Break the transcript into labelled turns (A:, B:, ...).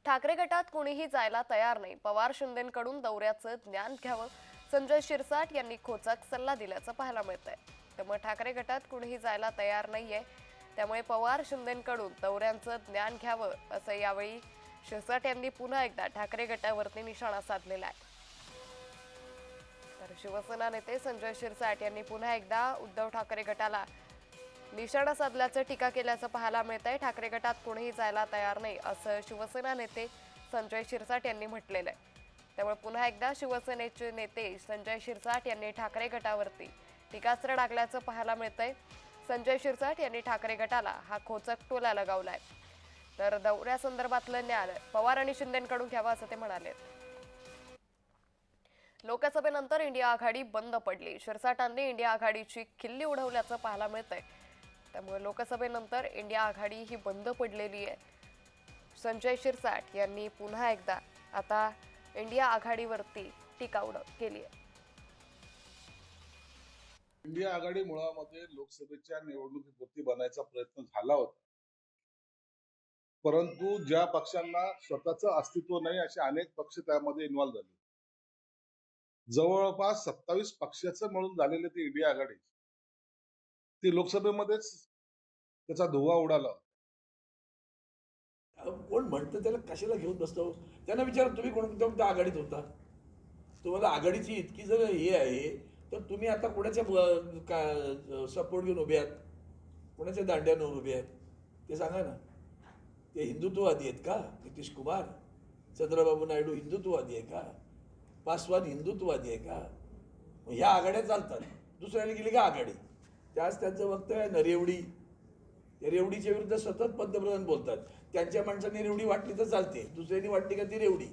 A: ठाकरे गटात कोणीही जायला तयार नाही. पवार शिंदेंकडून दौऱ्याचं ज्ञान घ्यावं, संजय शिरसाट यांनी खोचक सल्ला दिल्याचं पाहायला मिळतंय. त्यामुळे ठाकरे गटात कोणीही जायला तयार नाहीये. त्यामुळे पवार शिंदेंकडून दौऱ्यांचं ज्ञान घ्यावं असं यावेळी शिरसाट यांनी पुन्हा एकदा ठाकरे गटावरती निशाणा साधलेला आहे. तर शिवसेना नेते संजय शिरसाट यांनी पुन्हा एकदा उद्धव ठाकरे गटाला निशाणा साधल्याचं टीका केल्याचं पाहायला मिळतंय. ठाकरे गटात कोणीही जायला तयार नाही असं शिवसेना नेते संजय शिरसाट यांनी म्हटलेलं आहे. त्यामुळे पुन्हा एकदा शिवसेनेचे नेते संजय शिरसाट यांनी ठाकरे गटावरती टीकास्त्र डागल्याचं पाहायला मिळतंय. संजय शिरसाट यांनी ठाकरे गटाला हा खोचक टोला लगावलाय. तर दौऱ्यासंदर्भातलं ज्ञान पवार आणि शिंदेंकडून घ्यावं असं ते म्हणाले. लोकसभेनंतर इंडिया आघाडी बंद पडली. शिरसाटांनी इंडिया आघाडीची खिल्ली उडवल्याचं पाहायला मिळतंय. त्यामुळे लोकसभेनंतर इंडिया आघाडी ही बंद पडलेली आहे. संजय शिरसाट यांनी पुन्हा एकदा आता इंडिया आघाडीवरती टीका केली आहे.
B: इंडिया आघाडी मुळामध्ये लोकसभेच्या निवडणुकीपुरती बनायचा प्रयत्न झाला होता, परंतु ज्या पक्षांना स्वतःचं अस्तित्व नाही असे अनेक पक्ष त्यामध्ये इन्व्हॉल्व्ह झाले. जवळपास 27 पक्षाचं म्हणून झालेले ते इंडिया आघाडी ती लोकसभेमध्येच त्याचा धुव्वा उडाला.
C: कोण म्हणतं त्याला कशाला घेऊन बसतो? त्यांना विचारा, तुम्ही कोणत्या आघाडीत होता? तुम्हाला आघाडीची इतकी जर हे आहे तर तुम्ही आता कोणाच्या सपोर्ट घेऊन उभे आहात, कोणाच्या दांड्यावर उभे आहेत ते सांगा ना. ते हिंदुत्ववादी आहेत का? नितीश कुमार, चंद्रबाबू नायडू हिंदुत्ववादी आहे का? पासवान हिंदुत्ववादी आहे का? ह्या आघाड्या चालतात. दुसऱ्याने गेली का आघाडी? त्याच त्यांचं वक्तव्य आहे ना, रेवडी. त्या रेवडीच्या विरुद्ध सतत पंतप्रधान बोलतात. त्यांच्या माणसांनी रेवडी वाटली तर चालते, दुसऱ्यांनी वाटली का ती रेवडी.